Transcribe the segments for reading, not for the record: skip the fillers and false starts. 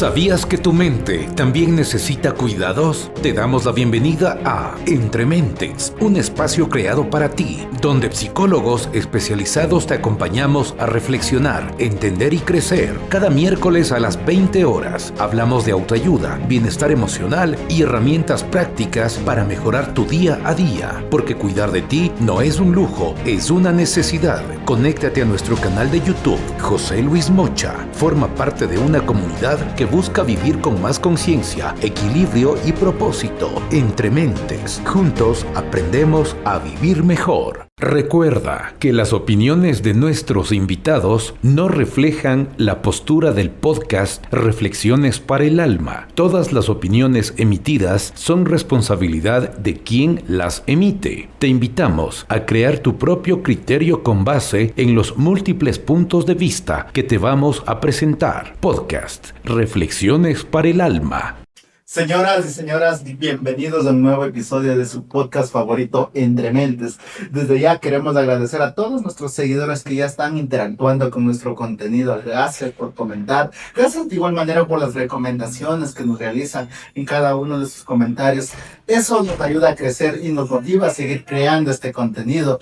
¿Sabías que tu mente también necesita cuidados? Te damos la bienvenida a Entre Mentes, un espacio creado para ti, donde psicólogos especializados te acompañamos a reflexionar, entender y crecer. Cada miércoles a las 20 horas hablamos de autoayuda, bienestar emocional y herramientas prácticas para mejorar tu día a día, porque cuidar de ti no es un lujo, es una necesidad. Conéctate a nuestro canal de YouTube, José Luis Mocha. Forma parte de una comunidad que busca vivir con más conciencia, equilibrio y propósito. Entre Mentes, juntos aprendemos a vivir mejor. Recuerda que las opiniones de nuestros invitados no reflejan la postura del podcast Reflexiones para el Alma. Todas las opiniones emitidas son responsabilidad de quien las emite. Te invitamos a crear tu propio criterio con base en los múltiples puntos de vista que te vamos a presentar. Podcast Reflexiones para el Alma. Señoras y señoras, bienvenidos a un nuevo episodio de su podcast favorito, Entre Mentes. Desde ya queremos agradecer a todos nuestros seguidores que ya están interactuando con nuestro contenido. Gracias por comentar. Gracias de igual manera por las recomendaciones que nos realizan en cada uno de sus comentarios. Eso nos ayuda a crecer y nos motiva a seguir creando este contenido.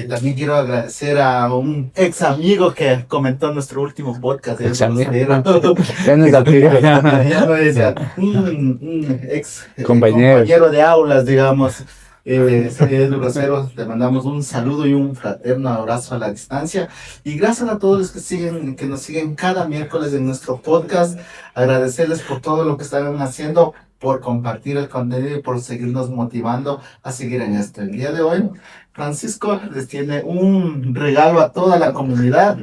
También quiero agradecer a un ex amigo que comentó nuestro último podcast. Ex amigo. Ya no decía, ex compañero de aulas, digamos. Edu Rosero, te mandamos un saludo y un fraterno abrazo a la distancia. Y gracias a todos los que nos siguen cada miércoles en nuestro podcast. Agradecerles por todo lo que están haciendo, por compartir el contenido y por seguirnos motivando a seguir en esto. El día de hoy, Francisco les tiene un regalo a toda la comunidad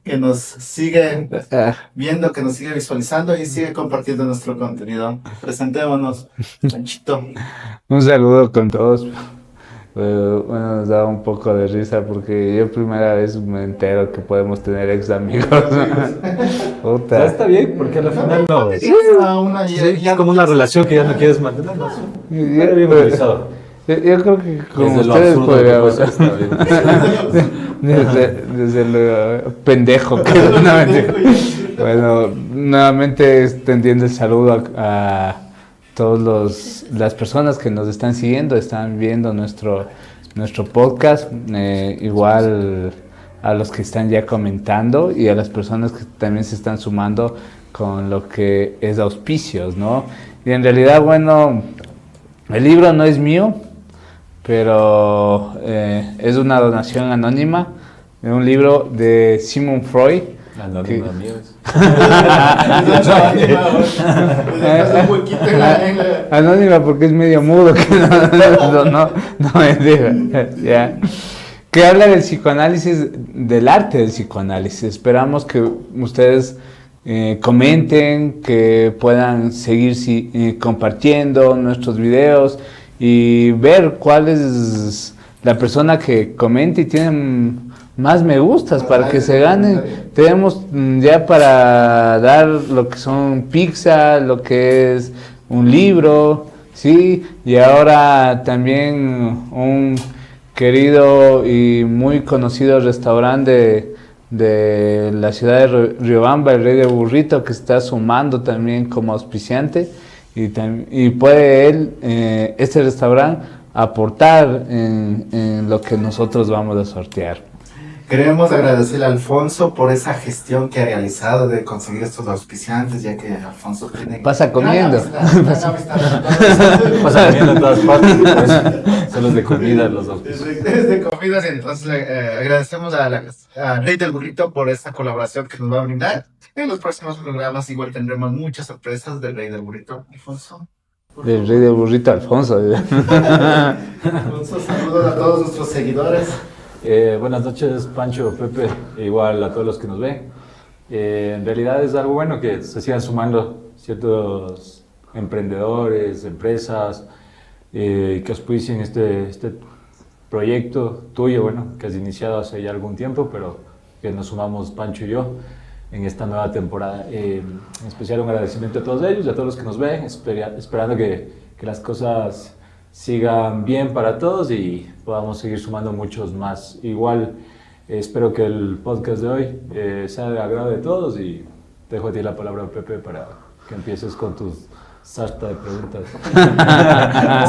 que nos sigue viendo, que nos sigue visualizando y sigue compartiendo nuestro contenido. Presentémonos, Panchito. Un saludo con todos. Bueno, nos da un poco de risa porque yo primera vez me entero que podemos tener ex amigos. Puta. Ya está bien, porque al final no. Sí, Es como una relación que ya no quieres mantener. ¿No? Está bien organizado. Yo creo que como Desde lo ustedes absurdo podrían que está bien. desde lo pendejo que Bueno, nuevamente extendiendo el saludo a todas las personas que nos están siguiendo, están viendo nuestro podcast, igual a los que están ya comentando y a las personas que también se están sumando con lo que es auspicios, ¿no? Y en realidad, bueno, el libro no es mío, pero es una donación anónima de un libro de Sigmund Freud. Anónima mío es. Anónima porque es medio mudo, que no me diga. Ya. Que habla del psicoanálisis, del arte del psicoanálisis. Esperamos que ustedes comenten, que puedan seguir compartiendo nuestros videos y ver cuál es la persona que comenta y tiene más me gustas para que se ganen. Tenemos ya para dar lo que son pizza, lo que es un libro, ¿sí? Y ahora también un querido y muy conocido restaurante de la ciudad de Riobamba, el Rey del Burrito, que está sumando también como auspiciante y puede él, este restaurante, aportar en lo que nosotros vamos a sortear. Queremos agradecerle a Alfonso por esa gestión que ha realizado de conseguir estos auspiciantes, ya que Alfonso tiene... Pasa comiendo. Pasa comiendo en todas partes. Pues, son los de comida, los auspicios. Es de comidas, entonces agradecemos a Rey del Burrito por esta colaboración que nos va a brindar. En los próximos programas igual tendremos muchas sorpresas del Rey del Burrito. Alfonso. El Rey del Burrito, Alfonso. Alfonso, saludos a todos nuestros seguidores. Buenas noches, Pancho, Pepe, e igual a todos los que nos ven. En realidad es algo bueno que se sigan sumando ciertos emprendedores, empresas, que auspicien este proyecto tuyo, bueno, que has iniciado hace ya algún tiempo, pero que nos sumamos Pancho y yo en esta nueva temporada. En especial un agradecimiento a todos ellos y a todos los que nos ven, esperando que las cosas sigan bien para todos y podamos seguir sumando muchos más. Igual espero que el podcast de hoy sea de agrado de todos y te dejo a ti la palabra, Pepe, para que empieces con tus sarta de preguntas.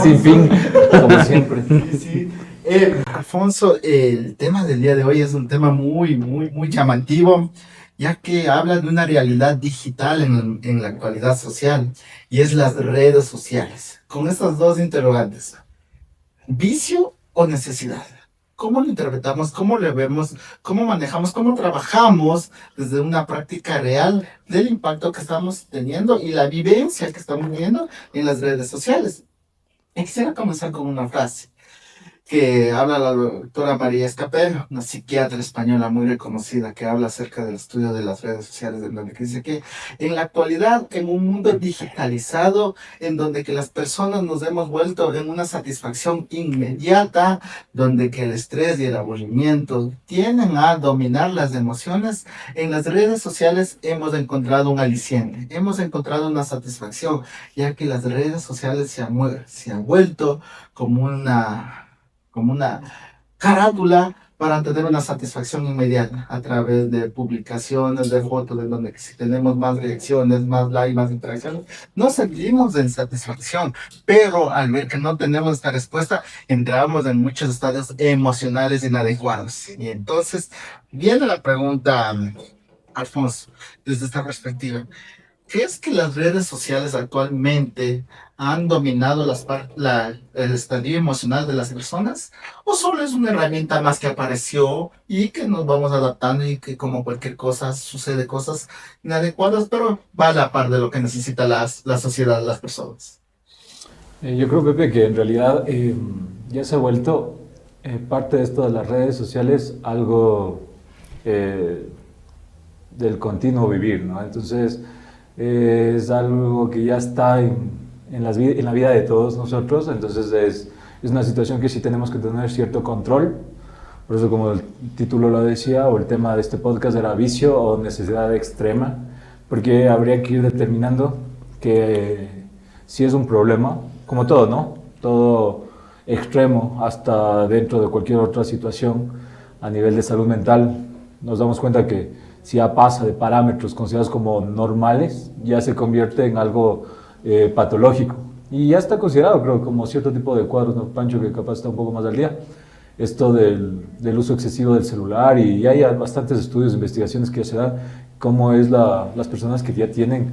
Sin fin, como siempre. Sí. Alfonso, el tema del día de hoy es un tema muy llamativo, ya que habla de una realidad digital en la actualidad social, y es las redes sociales. Con estas dos interrogantes, ¿vicio o necesidad? ¿Cómo lo interpretamos? ¿Cómo lo vemos? ¿Cómo manejamos? ¿Cómo trabajamos desde una práctica real del impacto que estamos teniendo y la vivencia que estamos viviendo en las redes sociales? Y quisiera comenzar con una frase que habla la doctora María Escapé, una psiquiatra española muy reconocida, que habla acerca del estudio de las redes sociales, en donde dice que en la actualidad, en un mundo digitalizado, en donde que las personas nos hemos vuelto en una satisfacción inmediata, donde que el estrés y el aburrimiento tienden a dominar las emociones, en las redes sociales hemos encontrado un aliciente, hemos encontrado una satisfacción, ya que las redes sociales se han vuelto como una carátula para tener una satisfacción inmediata a través de publicaciones, de fotos, en donde si tenemos más reacciones, más likes, más interacciones, nos sentimos en satisfacción, pero al ver que no tenemos esta respuesta, entramos en muchos estados emocionales inadecuados. Y entonces viene la pregunta, Alfonso, desde esta perspectiva. ¿Crees que las redes sociales actualmente han dominado el estadio emocional de las personas? ¿O solo es una herramienta más que apareció y que nos vamos adaptando y que como cualquier cosa sucede cosas inadecuadas, pero va a la par de lo que necesita la sociedad, las personas? Yo creo, Pepe, que en realidad ya se ha vuelto parte de esto de las redes sociales algo del continuo vivir, ¿no? Entonces, es algo que ya está en la vida de todos nosotros, entonces es una situación que sí tenemos que tener cierto control. Por eso, como el título lo decía, o el tema de este podcast era vicio o necesidad extrema, porque habría que ir determinando que si es un problema, como todo, ¿no? Todo extremo, hasta dentro de cualquier otra situación a nivel de salud mental, nos damos cuenta que si ya pasa de parámetros considerados como normales, ya se convierte en algo patológico. Y ya está considerado, creo, como cierto tipo de cuadros, ¿no, Pancho? Que capaz está un poco más al día. Esto del uso excesivo del celular, y hay bastantes estudios, investigaciones que ya se dan, cómo es las personas que ya tienen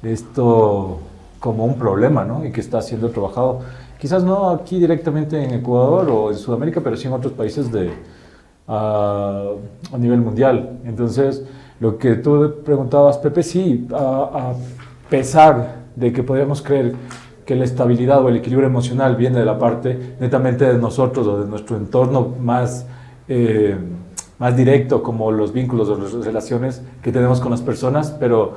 esto como un problema, ¿no? Y que está siendo trabajado, quizás no aquí directamente en Ecuador o en Sudamérica, pero sí en otros países a nivel mundial. Entonces, lo que tú preguntabas, Pepe, sí, a pesar de que podríamos creer que la estabilidad o el equilibrio emocional viene de la parte netamente de nosotros o de nuestro entorno más directo, como los vínculos o las relaciones que tenemos con las personas, pero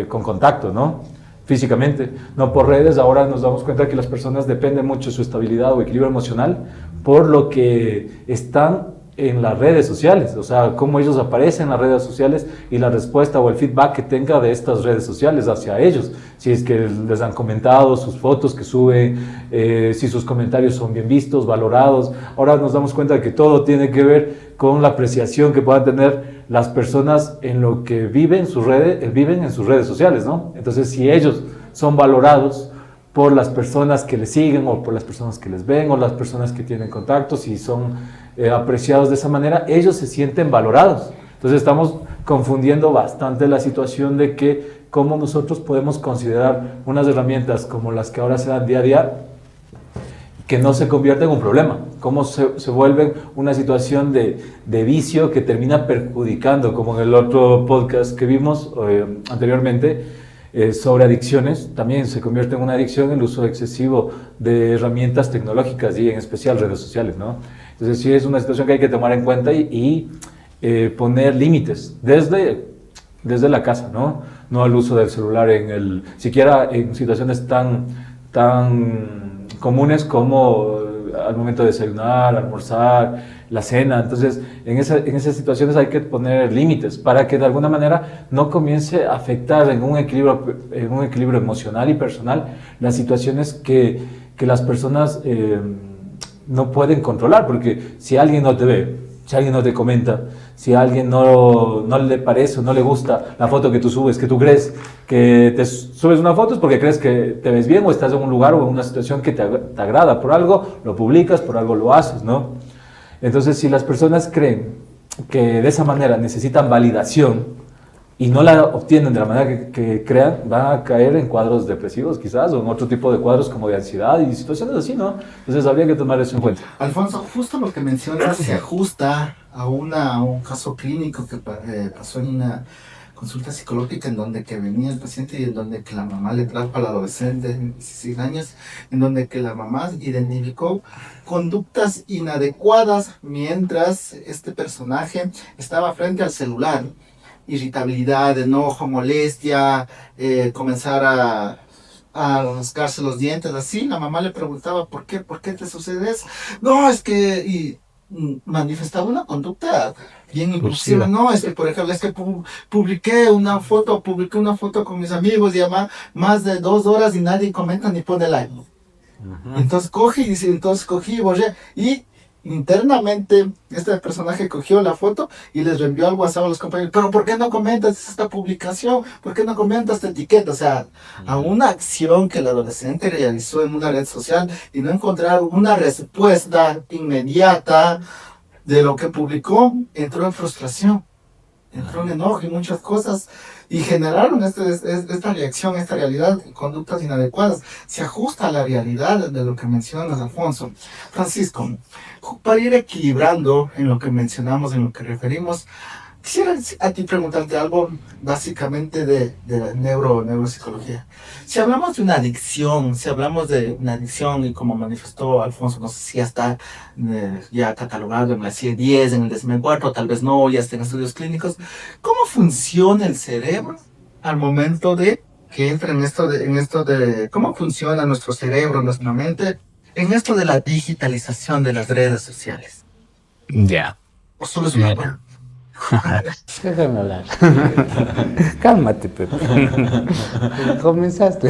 con contacto, ¿no? Físicamente, no por redes. Ahora nos damos cuenta que las personas dependen mucho de su estabilidad o equilibrio emocional por lo que están en las redes sociales, o sea, cómo ellos aparecen en las redes sociales y la respuesta o el feedback que tenga de estas redes sociales hacia ellos, si es que les han comentado sus fotos que suben, si sus comentarios son bien vistos, valorados. Ahora nos damos cuenta de que todo tiene que ver con la apreciación que puedan tener las personas en lo que viven en sus redes sociales, ¿no? Entonces, si ellos son valorados por las personas que les siguen o por las personas que les ven o las personas que tienen contactos y son apreciados de esa manera, ellos se sienten valorados. Entonces estamos confundiendo bastante la situación de que cómo nosotros podemos considerar unas herramientas como las que ahora se dan día a día que no se convierten en un problema, cómo se vuelven una situación de vicio que termina perjudicando, como en el otro podcast que vimos anteriormente, sobre adicciones. También se convierte en una adicción el uso excesivo de herramientas tecnológicas y en especial redes sociales, ¿no? Entonces sí es una situación que hay que tomar en cuenta y poner límites desde la casa, ¿no? No al uso del celular siquiera en situaciones tan comunes como al momento de desayunar, almorzar, la cena. Entonces, en esas situaciones hay que poner límites para que de alguna manera no comience a afectar en un equilibrio emocional y personal las situaciones que las personas no pueden controlar, porque si alguien no te ve si alguien no te comenta, si a alguien no le parece o no le gusta la foto que tú subes, que tú crees que te subes una foto es porque crees que te ves bien o estás en un lugar o en una situación que te agrada, por algo lo publicas, por algo lo haces, ¿no? Entonces, si las personas creen que de esa manera necesitan validación y no la obtienen de la manera que crean, van a caer en cuadros depresivos quizás, o en otro tipo de cuadros como de ansiedad y situaciones así, ¿no? Entonces habría que tomar eso en cuenta. Alfonso, justo lo que mencionas se ajusta a un caso clínico que pasó en una consulta psicológica en donde que venía el paciente y en donde que la mamá le trajo al adolescente de 16 años, en donde que la mamá identificó conductas inadecuadas mientras este personaje estaba frente al celular. Irritabilidad, enojo, molestia, comenzar a rascarse los dientes, así. La mamá le preguntaba, ¿por qué te sucede eso? No, es que... Y manifestaba una conducta bien impulsiva. No, es que, por ejemplo, es que publiqué una foto con mis amigos, ya más de 2 horas y nadie comenta ni pone like. Entonces cogí y borré. Y internamente este personaje cogió la foto y les reenvió al WhatsApp a los compañeros, pero ¿por qué no comentas esta publicación? ¿Por qué no comentas esta etiqueta? O sea, a una acción que el adolescente realizó en una red social y no encontrar una respuesta inmediata de lo que publicó, entró en frustración, entró en enojo y muchas cosas, y generaron esta reacción, esta realidad, conductas inadecuadas. Se ajusta a la realidad de lo que mencionas, Alfonso. Francisco, para ir equilibrando en lo que mencionamos, en lo que referimos, quisiera a ti preguntarte algo básicamente de neuropsicología. Si hablamos de una adicción, y como manifestó Alfonso, no sé si ya está ya catalogado en la CIE-10, en el DSM-4, tal vez no, ya está en estudios clínicos, ¿cómo funciona el cerebro al momento de que entra en esto de cómo funciona nuestro cerebro, nuestra mente, en esto de la digitalización de las redes sociales? Ya. ¿O solo es una broma? Déjame hablar. Cálmate, Pepe. Comenzaste.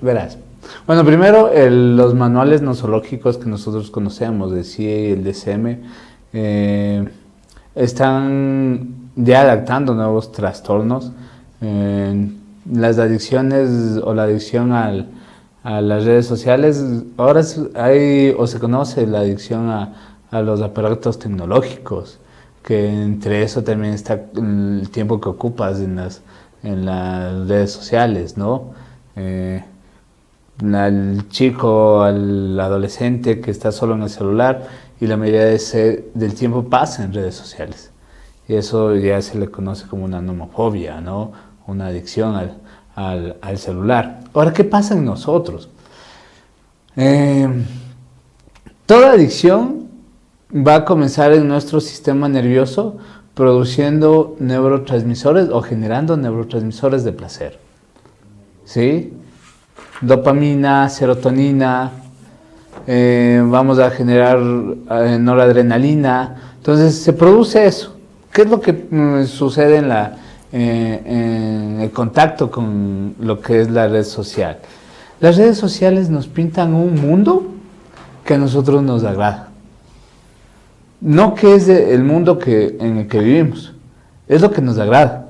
Verás. Bueno, primero, los manuales nosológicos que nosotros conocemos, de CIE y el DSM, están ya adaptando nuevos trastornos. Las adicciones o la adicción a las redes sociales, ahora se conoce la adicción a los aparatos tecnológicos, que entre eso también está el tiempo que ocupas en las redes sociales, ¿no? Al chico, al adolescente que está solo en el celular y la mayoría del tiempo pasa en redes sociales. Y eso ya se le conoce como una nomofobia, ¿no? Una adicción al celular. Ahora, ¿qué pasa en nosotros? Toda adicción va a comenzar en nuestro sistema nervioso produciendo neurotransmisores o generando neurotransmisores de placer. ¿Sí? Dopamina, serotonina, vamos a generar noradrenalina. Entonces se produce eso. ¿Qué es lo que sucede en el contacto con lo que es la red social? Las redes sociales nos pintan un mundo que a nosotros nos agrada. No que es el mundo en el que vivimos, es lo que nos agrada.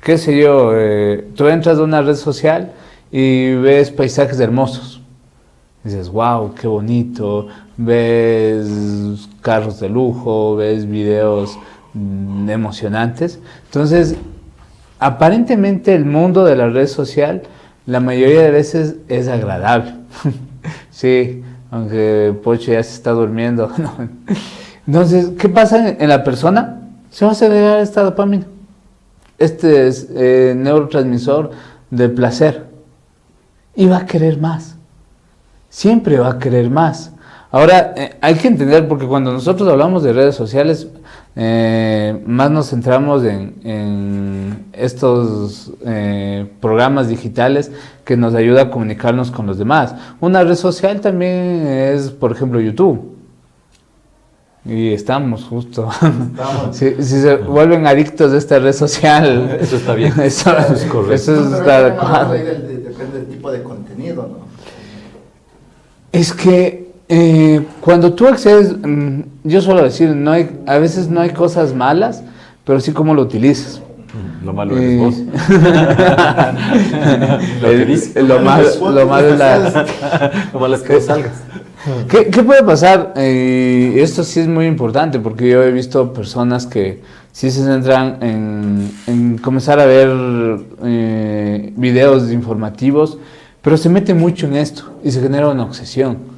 Qué sé yo, tú entras a una red social y ves paisajes hermosos. Dices, wow, qué bonito. Ves carros de lujo, ves videos emocionantes. Entonces, aparentemente el mundo de la red social, la mayoría de veces es agradable. Sí, aunque Pocho ya se está durmiendo. Entonces, ¿qué pasa en la persona? Se va a segregar esta dopamina. Este es neurotransmisor del placer. Y va a querer más. Siempre va a querer más. Ahora, hay que entender, porque cuando nosotros hablamos de redes sociales, más nos centramos en estos programas digitales que nos ayudan a comunicarnos con los demás. Una red social también es, por ejemplo, YouTube. Y estamos justo. Si se vuelven adictos de esta red social. Eso está bien. Eso es correcto. Eso está adecuado. Depende del tipo de contenido, ¿no? Es que Cuando tú accedes, yo suelo decir, a veces no hay cosas malas, pero sí cómo lo utilizas. Lo malo eres vos. Lo malo es que salgas. ¿Qué puede pasar? Esto sí es muy importante porque yo he visto personas que sí se centran en comenzar a ver videos informativos, pero se mete mucho en esto y se genera una obsesión.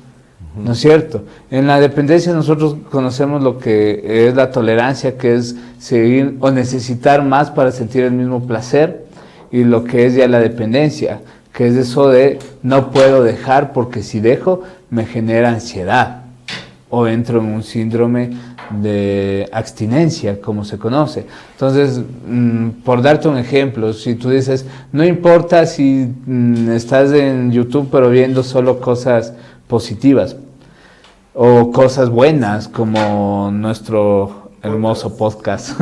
¿No es cierto? En la dependencia nosotros conocemos lo que es la tolerancia, que es seguir o necesitar más para sentir el mismo placer, y lo que es ya la dependencia, que es eso de no puedo dejar porque si dejo me genera ansiedad o entro en un síndrome de abstinencia, como se conoce. Entonces, por darte un ejemplo, si tú dices, no importa si estás en YouTube pero viendo solo cosas positivas o cosas buenas como nuestro hermoso podcast.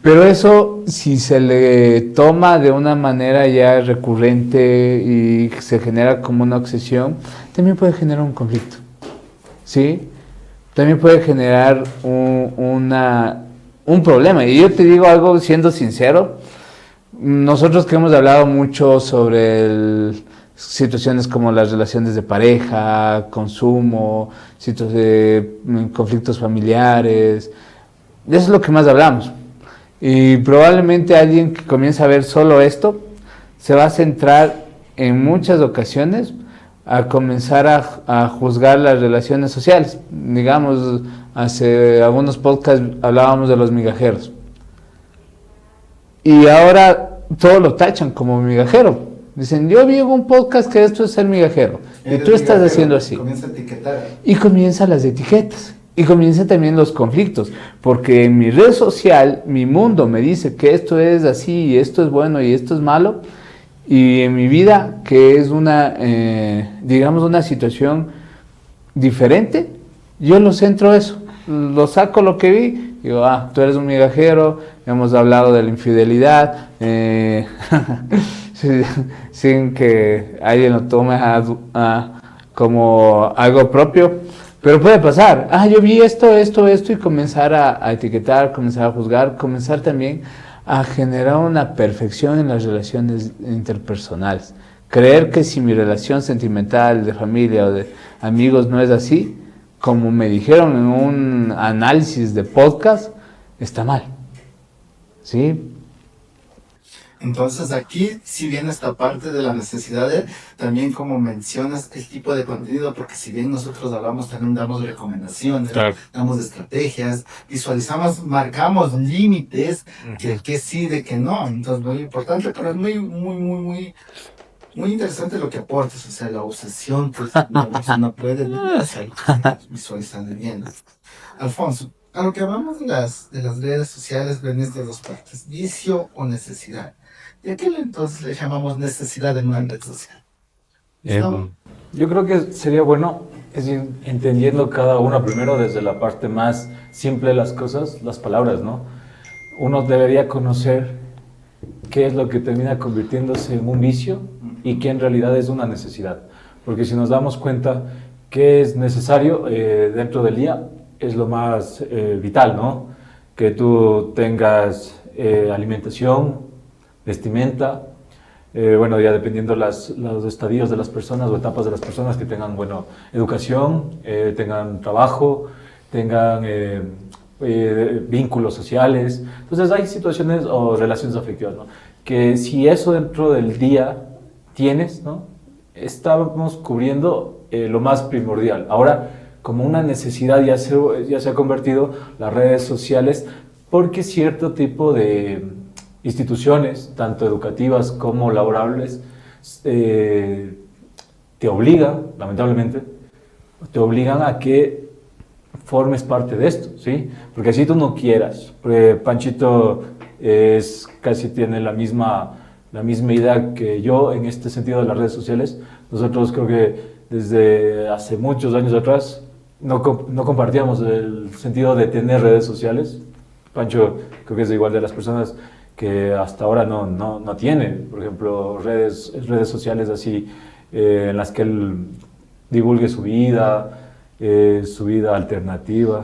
Pero eso, si se le toma de una manera ya recurrente y se genera como una obsesión, también puede generar un conflicto, ¿sí? También puede generar un problema. Y yo te digo algo siendo sincero, nosotros que hemos hablado mucho sobre situaciones como las relaciones de pareja, consumo, conflictos familiares, de eso es lo que más hablamos. Y probablemente alguien que comience a ver solo esto se va a centrar en muchas ocasiones a comenzar a juzgar las relaciones sociales. Digamos, hace algunos podcasts hablábamos de los migajeros. Y ahora todo lo tachan como migajero. Dicen, yo vi un podcast que esto es ser migajero. Y tú estás haciendo así. Comienza a etiquetar. Y comienzan las etiquetas. Y comienzan también los conflictos. Porque en mi red social, mi mundo me dice que esto es así, y esto es bueno, y esto es malo. Y en mi vida, que es digamos, una situación diferente, yo lo centro eso. Lo saco lo que vi. Digo, tú eres un migajero, hemos hablado de la infidelidad. Sin que alguien lo tome como algo propio, pero puede pasar. Yo vi esto y comenzar a etiquetar, comenzar a juzgar, comenzar también a generar una perfección en las relaciones interpersonales. Creer que si mi relación sentimental, de familia o de amigos no es así, como me dijeron en un análisis de podcast, está mal. ¿Sí? Entonces aquí sí viene esta parte de la necesidad de, también como mencionas, el tipo de contenido, porque si bien nosotros hablamos, también damos recomendaciones, claro, damos estrategias, visualizamos, marcamos límites, de que sí, de que no. Entonces muy importante, pero es muy interesante lo que aportas, o sea, la obsesión, pues una persona puede visualizar bien. Alfonso, a lo que hablamos de las redes sociales, venís de dos partes, vicio o necesidad. ¿Y a qué entonces le llamamos necesidad en una red social? Yo creo que sería bueno entendiendo cada una primero desde la parte más simple de las cosas, las palabras, ¿no? Uno debería conocer qué es lo que termina convirtiéndose en un vicio y qué en realidad es una necesidad. Porque si nos damos cuenta qué es necesario dentro del día, es lo más vital, ¿no? Que tú tengas alimentación, vestimenta, ya dependiendo los estadios de las personas o etapas de las personas, que tengan, educación, tengan trabajo, tengan vínculos sociales. Entonces hay situaciones o relaciones afectivas, ¿no? Que si eso dentro del día tienes, ¿no? Estamos cubriendo lo más primordial. Ahora, como una necesidad ya se ha convertido las redes sociales, porque cierto tipo de instituciones, tanto educativas como laborables, te obligan, lamentablemente, a que formes parte de esto, ¿sí? Porque así tú no quieras. Panchito casi tiene la misma idea que yo en este sentido de las redes sociales. Nosotros creo que desde hace muchos años atrás no compartíamos el sentido de tener redes sociales. Pancho creo que es igual de las personas que hasta ahora no tiene, por ejemplo, redes sociales así en las que él divulgue su vida, su vida alternativa,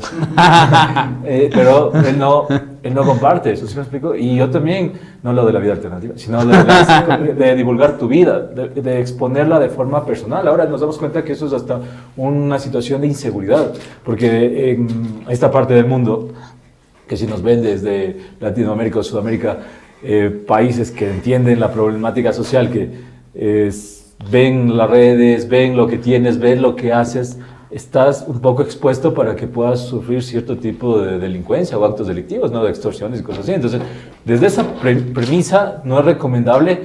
pero él no comparte eso, ¿sí me explico? Y yo también, no lo de la vida alternativa, sino de divulgar tu vida, de exponerla de forma personal. Ahora nos damos cuenta que eso es hasta una situación de inseguridad, porque en esta parte del mundo, que si nos ven desde Latinoamérica o Sudamérica, países que entienden la problemática social, que ven las redes, ven lo que tienes, ven lo que haces, estás un poco expuesto para que puedas sufrir cierto tipo de delincuencia o actos delictivos, ¿no? De extorsiones y cosas así. Entonces, desde esa premisa no es recomendable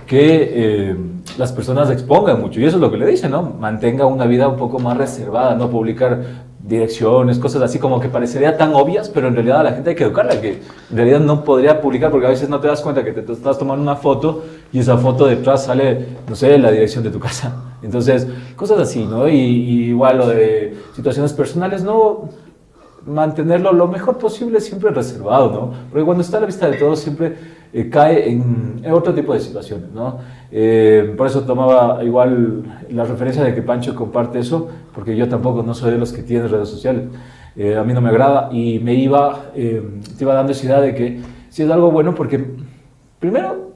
que las personas expongan mucho. Y eso es lo que le dicen, ¿no? Mantenga una vida un poco más reservada, no publicar direcciones, cosas así como que parecería tan obvias, pero en realidad a la gente hay que educarla, que en realidad no podría publicar porque a veces no te das cuenta que te estás tomando una foto y esa foto detrás sale, no sé, la dirección de tu casa. Entonces, cosas así, ¿no? Y igual lo de situaciones personales, no mantenerlo lo mejor posible, siempre reservado, ¿no? Porque cuando está a la vista de todos siempre cae en otro tipo de situaciones, ¿no? Por eso tomaba igual la referencia de que Pancho comparte eso, porque yo tampoco no soy de los que tienen redes sociales. A mí no me agrada y te iba dando esa idea de que sí es algo bueno porque, primero,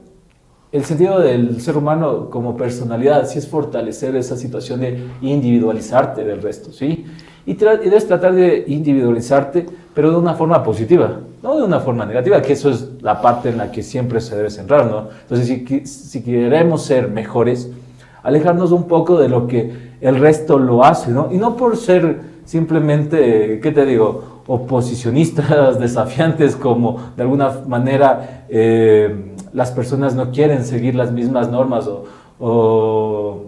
el sentido del ser humano como personalidad sí es fortalecer esa situación de individualizarte del resto, ¿sí? Y debes tratar de individualizarte, pero de una forma positiva, no de una forma negativa, que eso es la parte en la que siempre se debe centrar, ¿no? Entonces, si queremos ser mejores, alejarnos un poco de lo que el resto lo hace, ¿no? Y no por ser simplemente, ¿qué te digo?, oposicionistas, desafiantes, como de alguna manera las personas no quieren seguir las mismas normas o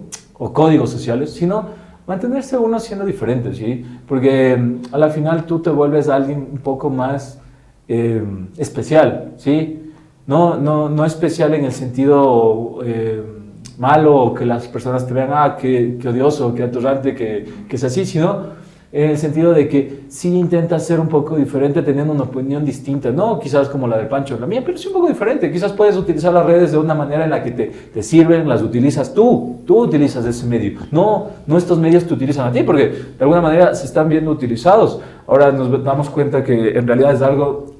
códigos sociales, sino mantenerse uno siendo diferente, ¿sí? Porque a la final tú te vuelves alguien un poco más especial, ¿sí? No especial en el sentido malo, que las personas te vean, qué odioso, qué atorrante, que es así, sino en el sentido de que sí intentas ser un poco diferente teniendo una opinión distinta, no quizás como la del Pancho, la mía, pero sí un poco diferente. Quizás puedes utilizar las redes de una manera en la que te sirven, las utilizas tú utilizas ese medio, no estos medios te utilizan a ti, porque de alguna manera se están viendo utilizados. Ahora nos damos cuenta que en realidad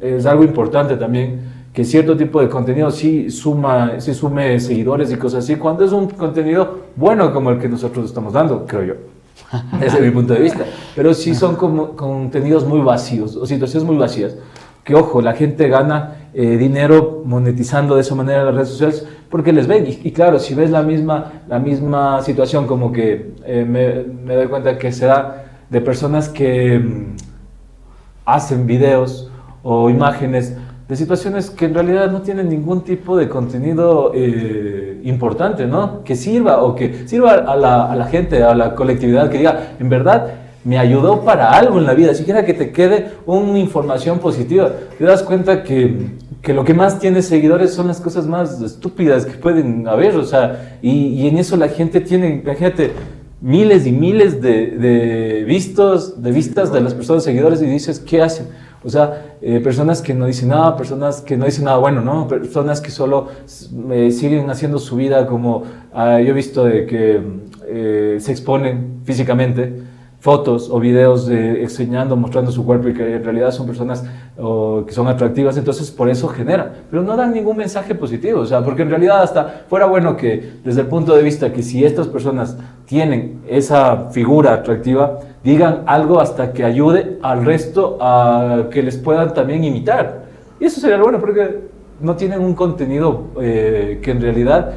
es algo importante también, que cierto tipo de contenido sí sume seguidores y cosas así, cuando es un contenido bueno como el que nosotros estamos dando, creo yo. Desde mi punto de vista, pero sí son como contenidos muy vacíos o situaciones muy vacías, que ojo, la gente gana dinero monetizando de esa manera las redes sociales porque les ven, y claro, si ves la misma situación, como que me doy cuenta que se da de personas que hacen videos o imágenes de situaciones que en realidad no tienen ningún tipo de contenido importante, ¿no? Que sirva a la gente, a la colectividad, que diga, en verdad me ayudó para algo en la vida, siquiera que te quede una información positiva. Te das cuenta que lo que más tiene seguidores son las cosas más estúpidas que pueden haber, o sea, y en eso la gente tiene, imagínate, miles y miles de vistas de las personas seguidores, y dices, ¿qué hacen? O sea, personas que no dicen nada, personas que no dicen nada bueno, ¿no? Personas que solo siguen haciendo su vida como, yo he visto de que se exponen físicamente, fotos o videos enseñando, mostrando su cuerpo, y que en realidad son personas que son atractivas, entonces por eso generan, pero no dan ningún mensaje positivo, o sea, porque en realidad hasta fuera bueno que desde el punto de vista que si estas personas tienen esa figura atractiva, digan algo hasta que ayude al resto a que les puedan también imitar, y eso sería bueno porque no tienen un contenido que en realidad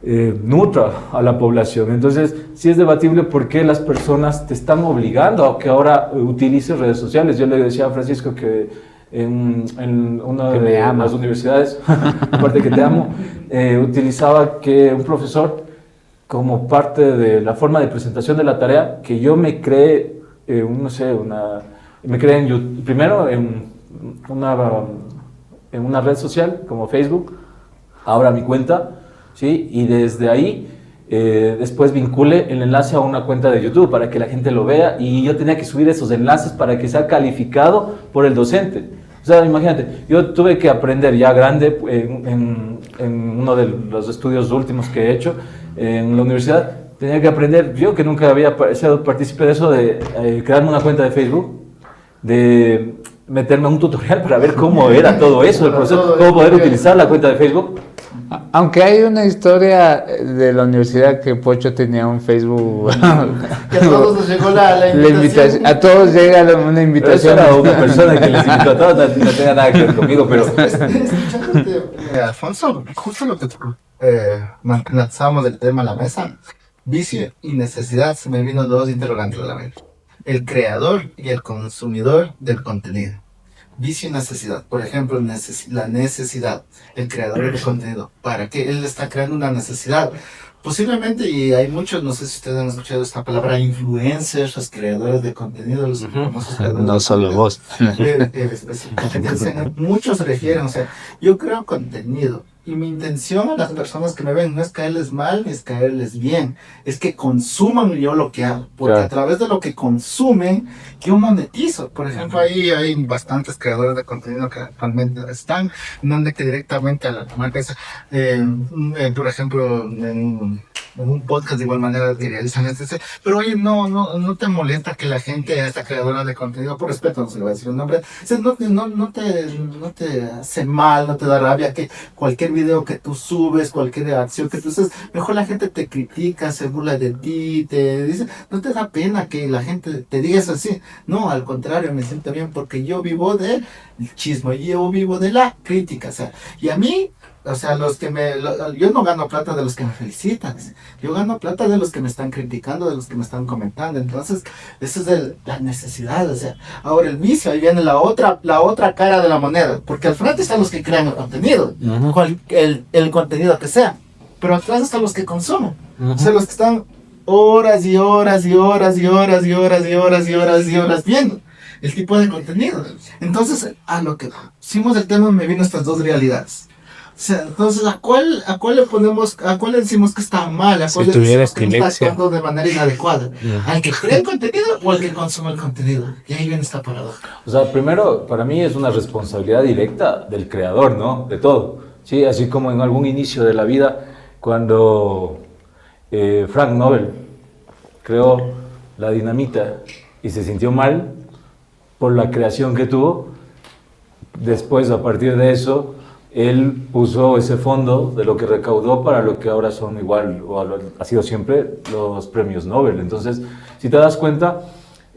nutra a la población. Entonces sí es debatible por qué las personas te están obligando a que ahora utilices redes sociales. Yo le decía a Francisco que en una de las universidades, aparte que te amo, utilizaba que un profesor, como parte de la forma de presentación de la tarea, que yo me creé, primero en una red social como Facebook, abra mi cuenta, ¿sí? Y desde ahí después vincule el enlace a una cuenta de YouTube para que la gente lo vea, y yo tenía que subir esos enlaces para que sea calificado por el docente. O sea, imagínate, yo tuve que aprender ya grande en uno de los estudios últimos que he hecho en la universidad, tenía que aprender, yo que nunca había sido partícipe de eso, de crearme una cuenta de Facebook, de meterme a un tutorial para ver cómo era todo eso, el proceso, cómo poder utilizar la cuenta de Facebook. Aunque hay una historia de la universidad que Pocho tenía un Facebook. Que a todos nos llegó la invitación. A todos llega una invitación. Pero eso era una persona que les invitó a todos, no tenía nada que ver conmigo, pero... Escuchándote, Alfonso, justo lo que lanzamos del tema a la mesa, vicio y necesidad, se me vino dos interrogantes a la mente. El creador y el consumidor del contenido. Vicio y necesidad. Por ejemplo, la necesidad. El creador del contenido. ¿Para qué? Él está creando una necesidad. Posiblemente, y hay muchos, no sé si ustedes han escuchado esta palabra, influencers, los creadores de contenido, los famosos creadores. No solo vos. Muchos se refieren, o sea, yo creo contenido. Y mi intención a las personas que me ven no es caerles mal ni es caerles bien, es que consuman yo lo que hago, porque claro, a través de lo que consumen yo monetizo. Por ejemplo, ahí hay bastantes creadores de contenido que actualmente están, donde que directamente a la marca, por ejemplo, en un podcast de igual manera que realizan pero oye, no te molesta que la gente, esta creadora de contenido, por respeto no se le va a decir un nombre, no te hace mal, no te da rabia que cualquier video que tú subes, cualquier acción que tú haces, mejor la gente te critica, se burla de ti, te dice, no te da pena que la gente te diga eso así. No, al contrario, me siento bien porque yo vivo del chisme, yo vivo de la crítica, o sea, y a mí, o sea, yo no gano plata de los que me felicitan, yo gano plata de los que me están criticando, de los que me están comentando. Entonces, eso es la necesidad, o sea, ahora el vicio, ahí viene la otra cara de la moneda, porque al frente están los que crean el contenido, el contenido que sea, pero atrás están los que consumen, o sea, los que están horas y horas y horas y horas y horas y horas y horas y horas viendo el tipo de contenido. Entonces, a lo que hicimos el tema me vino estas dos realidades. O sea, entonces, ¿a cuál le decimos que está mal? ¿A cuál le decimos que está actuando de manera inadecuada? ¿Al que crea el contenido o al que consume el contenido? Y ahí viene esta paradoja. O sea, primero, para mí es una responsabilidad directa del creador, ¿no? De todo. Sí, así como en algún inicio de la vida, cuando Frank Nobel creó la dinamita y se sintió mal por la creación que tuvo, después, a partir de eso, él puso ese fondo de lo que recaudó para lo que ahora son igual, o ha sido siempre, los premios Nobel. Entonces, si te das cuenta,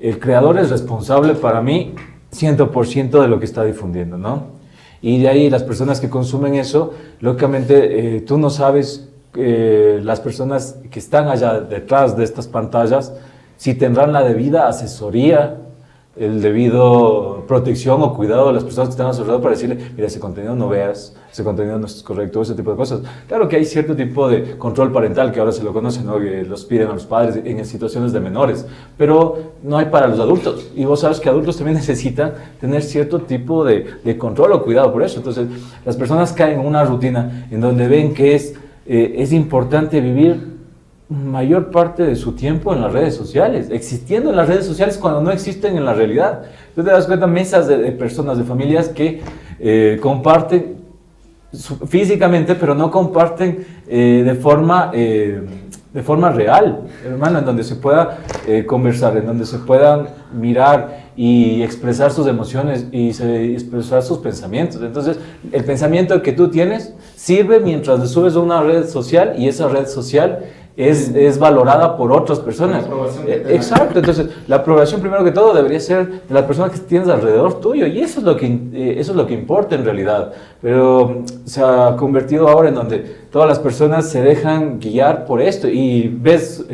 el creador es responsable para mí 100% de lo que está difundiendo, ¿no? Y de ahí las personas que consumen eso, lógicamente tú no sabes las personas que están allá detrás de estas pantallas si tendrán la debida asesoría, el debido protección o cuidado de las personas que están a su alrededor para decirle, mira, ese contenido no veas, ese contenido no es correcto, ese tipo de cosas. Claro que hay cierto tipo de control parental que ahora se lo conoce, ¿no? Que los piden a los padres en situaciones de menores, pero no hay para los adultos. Y vos sabes que adultos también necesitan tener cierto tipo de control o cuidado por eso. Entonces, las personas caen en una rutina en donde ven que es importante vivir mayor parte de su tiempo en las redes sociales, existiendo en las redes sociales cuando no existen en la realidad. Tú te das cuenta, mesas de personas, de familias que comparten físicamente, pero no comparten de forma real, hermano, en donde se pueda conversar, en donde se puedan mirar y expresar sus emociones y expresar sus pensamientos. Entonces, el pensamiento que tú tienes sirve mientras le subes a una red social y esa red social es valorada por otras personas. Exacto, entonces la aprobación primero que todo debería ser de las personas que tienes alrededor tuyo y eso es lo que importa en realidad, pero se ha convertido ahora en donde todas las personas se dejan guiar por esto y ves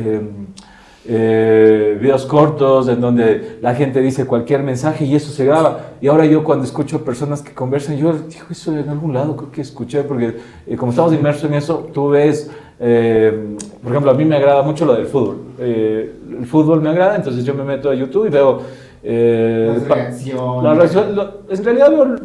videos cortos en donde la gente dice cualquier mensaje y eso se graba. Y ahora yo cuando escucho personas que conversan, yo digo, eso en algún lado creo que escuché, porque como estamos inmersos en eso, tú ves, por ejemplo, a mí me agrada mucho lo del fútbol. El fútbol me agrada, entonces yo me meto a YouTube y veo la reacción. En realidad veo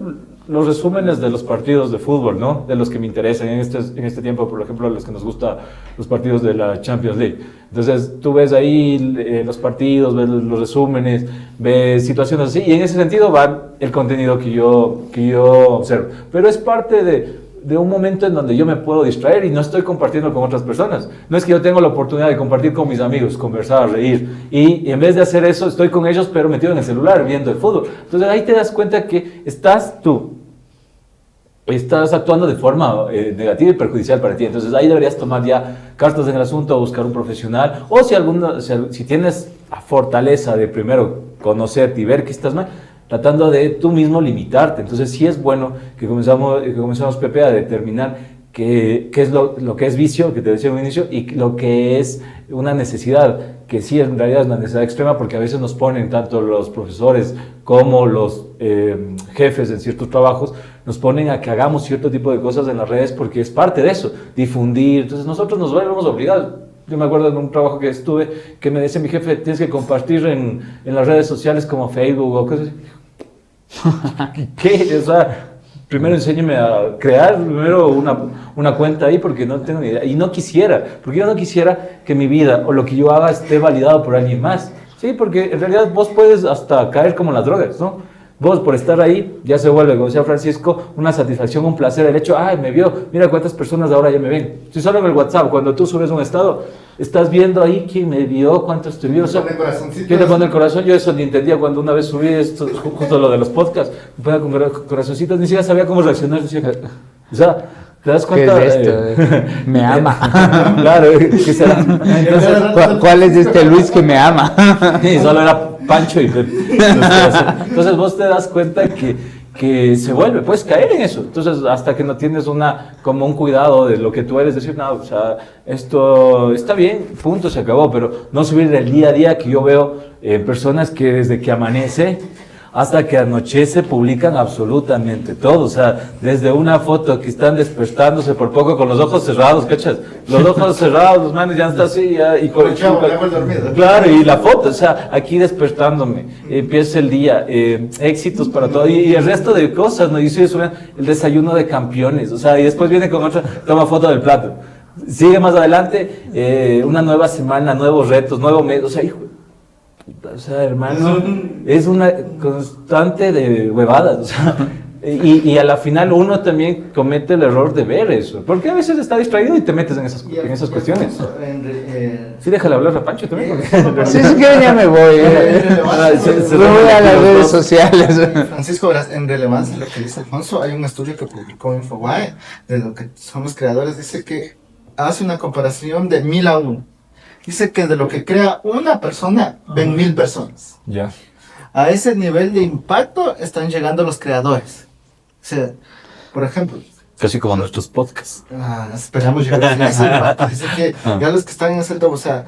los resúmenes de los partidos de fútbol, ¿no? De los que me interesan en este tiempo, por ejemplo, los que nos gustan los partidos de la Champions League. Entonces, tú ves ahí los partidos, ves los resúmenes, ves situaciones así, y en ese sentido va el contenido que yo observo. Pero es parte de de un momento en donde yo me puedo distraer y no estoy compartiendo con otras personas. No es que yo tengo la oportunidad de compartir con mis amigos, conversar, reír, y en vez de hacer eso estoy con ellos pero metido en el celular viendo el fútbol. Entonces ahí te das cuenta que estás actuando de forma negativa y perjudicial para ti. Entonces ahí deberías tomar ya cartas en el asunto, buscar un profesional, o si tienes la fortaleza de primero conocerte y ver que estás mal, tratando de tú mismo limitarte. Entonces sí es bueno que comenzamos Pepe, a determinar qué es lo que es vicio, que te decía en un inicio, y lo que es una necesidad, que sí en realidad es una necesidad extrema, porque a veces nos ponen, tanto los profesores como los jefes en ciertos trabajos, nos ponen a que hagamos cierto tipo de cosas en las redes porque es parte de eso, difundir. Entonces nosotros nos vemos obligados. Yo me acuerdo en un trabajo que estuve que me decía mi jefe, tienes que compartir en las redes sociales como Facebook o cosas así. ¿Qué? O sea, primero enséñeme a crear primero una cuenta ahí, porque no tengo ni idea. Y no quisiera, porque yo no quisiera que mi vida o lo que yo haga esté validado por alguien más. Sí, porque en realidad vos puedes hasta caer como las drogas, ¿no? Vos por estar ahí ya se vuelve, como decía Francisco, una satisfacción, un placer. El hecho, ay, me vio, mira cuántas personas ahora ya me ven. Si solo en el WhatsApp, cuando tú subes un estado, estás viendo ahí quién me vio, cuántos te vio. O sea, ¿quién te pone el corazón? Yo eso ni entendía cuando una vez subí esto, justo lo de los podcasts, me ponía con corazoncitos, ni siquiera sabía cómo reaccionar. Decía, o sea, ¿te das cuenta? ¿Qué es esto? Me ama. Claro, ¿qué será? Entonces, ¿cuál es este Luis que me ama? Sí, solo era Pancho y Pepe. Entonces vos te das cuenta que se vuelve, puedes caer en eso. Entonces, hasta que no tienes como un cuidado de lo que tú eres, decir, no, o sea, esto está bien, punto, se acabó, pero no subir el día a día, que yo veo personas que desde que amanece hasta que anochece publican absolutamente todo. O sea, desde una foto que están despertándose por poco con los ojos cerrados, ¿cachas? Los ojos cerrados, los manos ya están así, ya, y con el chavo, claro, y la foto, o sea, aquí despertándome, empieza el día, éxitos para todo, y el resto de cosas, ¿no? Y eso es el desayuno de campeones, o sea, y después viene con otra, toma foto del plato. Sigue más adelante, una nueva semana, nuevos retos, nuevo mes, o sea, hijo. O sea, hermano, es una constante de huevadas, o sea, y a la final uno también comete el error de ver eso, porque a veces está distraído y te metes en esas cuestiones. Sí, déjale hablar a Pancho también. Sí, es que ya me voy. Me voy a las redes sociales. Francisco, verás, en relevancia lo que dice Alfonso, hay un estudio que publicó Infobae, de lo que somos creadores, dice que hace una comparación de 1000 a 1. Dice que de lo que crea una persona, ven 1000 personas. Ya. A ese nivel de impacto están llegando los creadores. O sea, por ejemplo... Casi como nuestros podcasts. Esperamos llegar a ese impacto. Dice que ya los que están en ese top, o sea,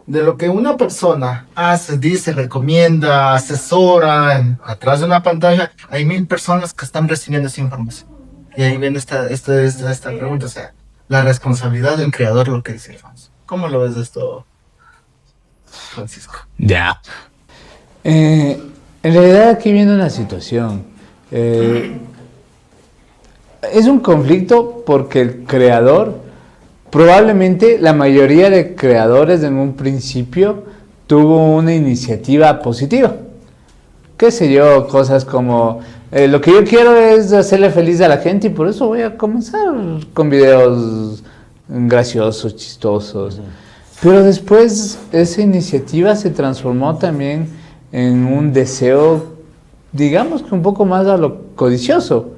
de lo que una persona hace, dice, recomienda, asesora, atrás de una pantalla, hay 1000 personas que están recibiendo esa información. Y ahí viene esta pregunta, o sea, la responsabilidad del creador, lo que dice Alfonso. ¿Cómo lo ves esto, Francisco? Ya. En realidad aquí viene una situación. Es un conflicto porque el creador, probablemente la mayoría de creadores en un principio tuvo una iniciativa positiva. Qué sé yo, cosas como lo que yo quiero es hacerle feliz a la gente y por eso voy a comenzar con videos graciosos, chistosos. Pero después esa iniciativa se transformó también en un deseo, digamos que un poco más a lo codicioso,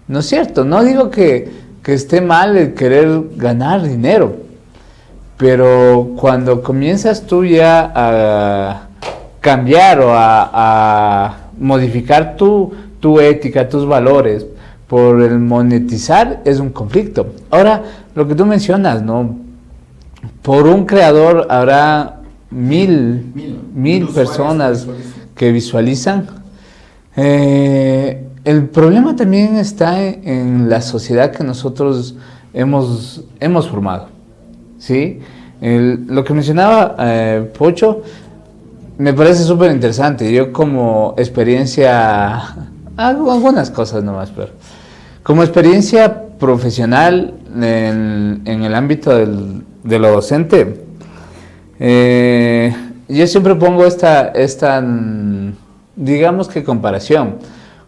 ¿no es cierto? No digo que esté mal el querer ganar dinero, pero cuando comienzas tú ya a cambiar o a modificar tu ética, tus valores por el monetizar, es un conflicto. Ahora, lo que tú mencionas, ¿no? Por un creador habrá 1000 personas que visualizan. El problema también está en la sociedad que nosotros hemos formado, ¿sí? Lo que mencionaba Pocho me parece súper interesante. Yo como experiencia, hago algunas cosas nomás, pero como experiencia profesional en el ámbito de lo docente, yo siempre pongo esta digamos que comparación.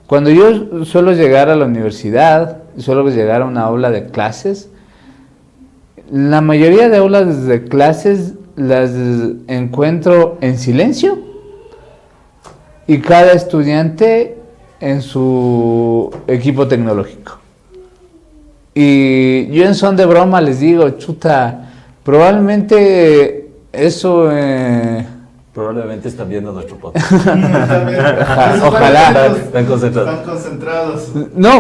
Cuando yo suelo llegar a la universidad, suelo llegar a una aula de clases. La mayoría de aulas de clases las encuentro en silencio y cada estudiante en su equipo tecnológico. Y yo en son de broma les digo, chuta, probablemente eso... Probablemente están viendo nuestro podcast. Ojalá. Están concentrados. Están concentrados. No,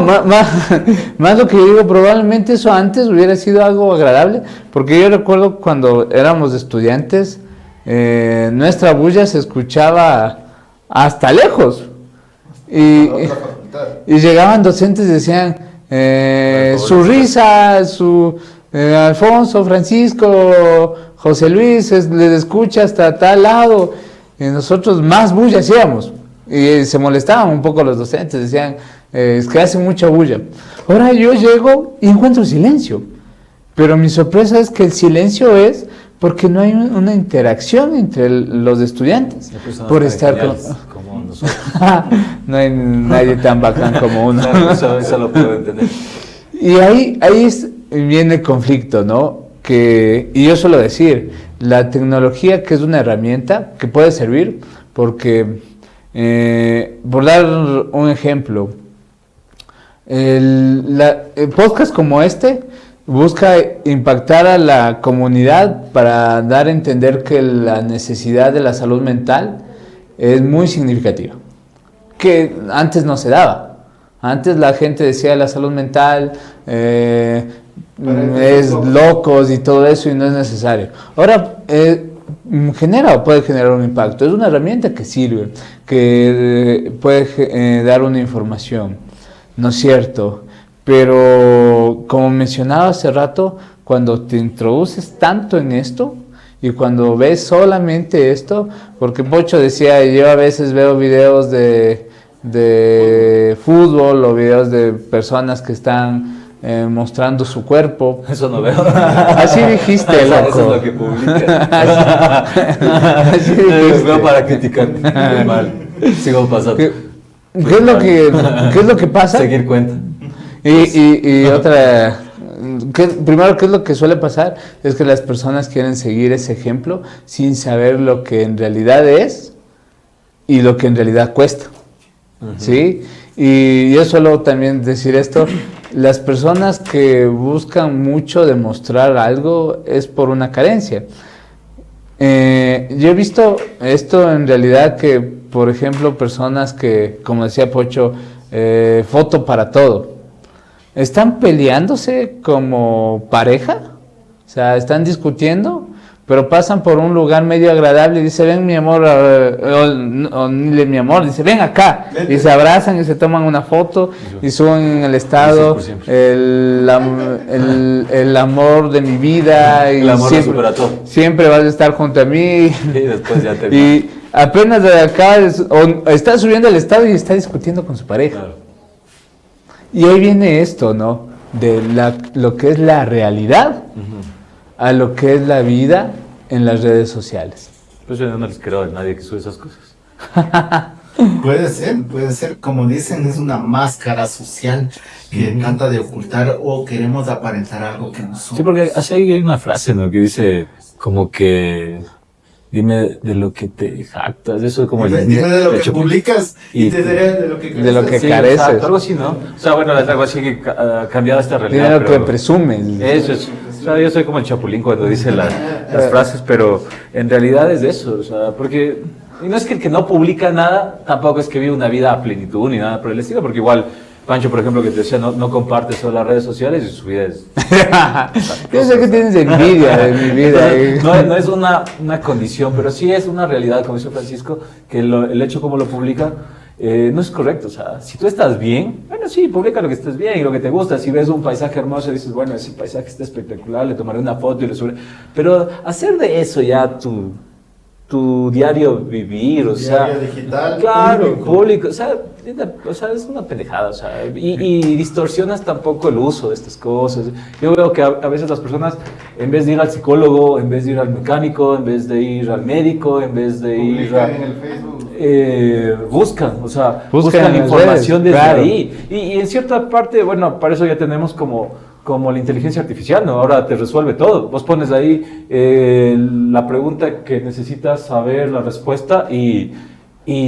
más lo que yo digo, probablemente eso antes hubiera sido algo agradable, porque yo recuerdo cuando éramos estudiantes, nuestra bulla se escuchaba hasta lejos. Y llegaban docentes y decían, su risa, su Alfonso, Francisco, José Luis, les escucha hasta tal lado. Y nosotros más bulla hacíamos. Y se molestaban un poco los docentes, decían, es que hacen mucha bulla. Ahora yo llego y encuentro silencio. Pero mi sorpresa es que el silencio es porque no hay una interacción entre los estudiantes. Por estar como nosotros. No hay nadie tan bacán como uno. Eso lo puedo entender. Y ahí viene el conflicto, ¿no? Y yo suelo decir, la tecnología, que es una herramienta que puede servir, porque, por dar un ejemplo, el podcast como este busca impactar a la comunidad para dar a entender que la necesidad de la salud mental es muy significativa, que antes no se daba. Antes la gente decía la salud mental es locos y todo eso y no es necesario. Ahora genera o puede generar un impacto. Es una herramienta que sirve, que puede dar una información, ¿no es cierto? Pero como mencionaba hace rato, cuando te introduces tanto en esto y cuando ves solamente esto, porque Pocho decía, yo a veces veo videos de fútbol o videos de personas que están mostrando su cuerpo. Eso no veo. Así dijiste, loco. Eso es lo que publica. Así dijiste. Veo para criticar. Muy mal. Sigo pasando. ¿Qué es lo que pasa? Seguir cuenta. Y otra... primero, ¿qué es lo que suele pasar? Es que las personas quieren seguir ese ejemplo sin saber lo que en realidad es y lo que en realidad cuesta. ¿Sí? Y yo suelo también decir esto, las personas que buscan mucho demostrar algo es por una carencia. Yo he visto esto en realidad que, por ejemplo, personas que, como decía Pocho, foto para todo, están peleándose como pareja, o sea, están discutiendo, pero pasan por un lugar medio agradable y dice, ven mi amor, o ni mi amor, dice, ven acá, y se abrazan y se toman una foto y suben en el estado el amor de mi vida, y el amor siempre, supera todo. Siempre vas a estar junto a mí, y después ya te y apenas de acá está subiendo el estado y está discutiendo con su pareja. Claro. Y ahí viene esto, ¿no? De lo que es la realidad a lo que es la vida en las redes sociales. Pues yo no les creo a nadie que sube esas cosas. Puede ser, como dicen, es una máscara social que trata de ocultar o queremos aparentar algo que no somos. Sí, porque así hay una frase, ¿no? Que dice como que dime de lo que te jactas, eso es como dime de lo que publicas y te diré de lo que careces. De lo que careces. Exacto, algo así, ¿no? O sea, bueno, es algo así que ha cambiado esta realidad. Dime lo que presumes. Eso es. O sea, yo soy como el Chapulín cuando dice las frases, pero en realidad es eso, o sea, porque... Y no es que el que no publica nada, tampoco es que vive una vida a plenitud ni nada por el estilo, porque igual Pancho, por ejemplo, que te decía, no comparte solo las redes sociales y su vida es... Yo sé que tienes envidia de mi vida. No es una condición, pero sí es una realidad, como dice Francisco, que el hecho como lo publica no es correcto. O sea, si tú estás bien, bueno, sí, publica lo que estés bien y lo que te gusta. Si ves un paisaje hermoso, dices, bueno, ese paisaje está espectacular, le tomaré una foto y lo subiré. Pero hacer de eso ya tu diario vivir, o sea... Diario digital. Claro, público. O sea, es una pendejada, o sea, y distorsionas tampoco el uso de estas cosas. Yo veo que a veces las personas, en vez de ir al psicólogo, en vez de ir al mecánico, en vez de ir al médico, en vez de ir publican en el Facebook. buscan, o sea, Buscan buscan en las información redes, desde claro. ahí. Y en cierta parte, bueno, para eso ya tenemos como la inteligencia artificial, ¿no? Ahora te resuelve todo. Vos pones ahí la pregunta que necesitas saber, la respuesta y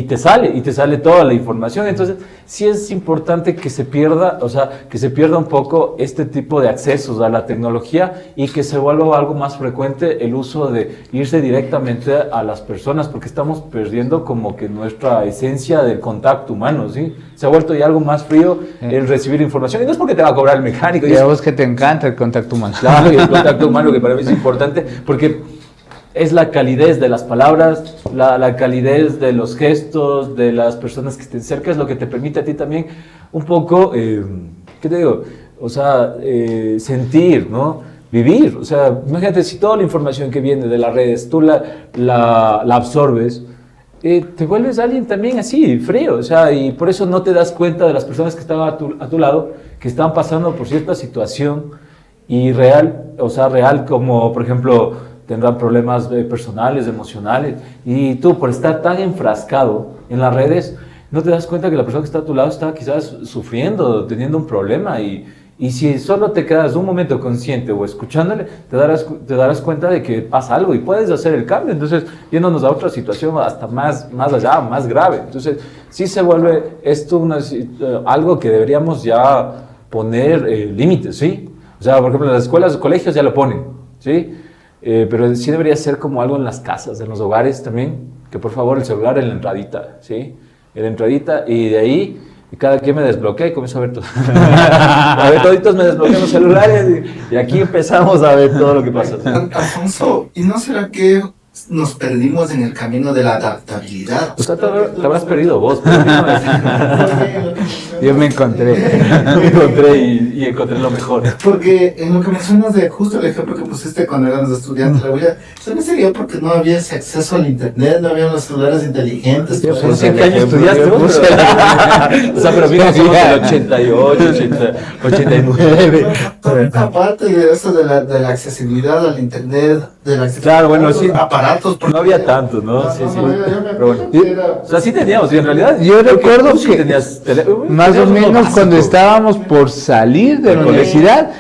te sale toda la información. Entonces, sí es importante que se pierda, o sea, que se pierda un poco este tipo de accesos a la tecnología y que se vuelva algo más frecuente el uso de irse directamente a las personas, porque estamos perdiendo como que nuestra esencia del contacto humano, ¿sí? Se ha vuelto ya algo más frío el recibir información, y no es porque te va a cobrar el mecánico. Y a vos que te encanta el contacto humano. Claro, y el contacto humano, que para mí es importante, porque es la calidez de las palabras, la calidez de los gestos, de las personas que estén cerca, es lo que te permite a ti también un poco, ¿qué te digo? O sea, sentir, ¿no? Vivir. O sea, imagínate, si toda la información que viene de las redes tú la absorbes, te vuelves alguien también así, frío. O sea, y por eso no te das cuenta de las personas que están a tu lado, que están pasando por cierta situación y real, o sea, real, como por ejemplo tendrán problemas personales, emocionales, y tú por estar tan enfrascado en las redes, no te das cuenta que la persona que está a tu lado está quizás sufriendo, teniendo un problema, y si solo te quedas un momento consciente o escuchándole, te darás cuenta de que pasa algo y puedes hacer el cambio. Entonces, yéndonos a otra situación hasta más allá, más grave. Entonces, sí se vuelve esto algo que deberíamos ya poner límites, ¿sí? O sea, por ejemplo, en las escuelas, los colegios ya lo ponen, ¿sí? Pero sí debería ser como algo en las casas, en los hogares también, que por favor el celular en la entradita, ¿sí? En la entradita, y de ahí, y cada quien me desbloquea y comienzo a ver todo. A ver, toditos me desbloquean los celulares y aquí empezamos a ver todo lo que pasa. Alfonso, ¿y no será que nos perdimos en el camino de la adaptabilidad? O sea, te habrás perdido vos. Yo me encontré. Y encontré lo mejor. Porque en lo que mencionas de justo el ejemplo que pusiste cuando éramos estudiantes, también sería porque no había ese acceso al internet, no había los celulares inteligentes. Yo pues, puse ¿En qué año estudiaste vos? O sea, pero vino somos del 88, 89. Por esta parte de eso de la accesibilidad al internet, de la accesibilidad Claro, bueno, a los sí. aparatos. No había tanto, ¿no? Sí, sí. Pero bueno. O sea, sí teníamos, y en realidad. Yo recuerdo tú sí que tenías más o tenías uno menos básico. cuando estábamos por salir de la universidad,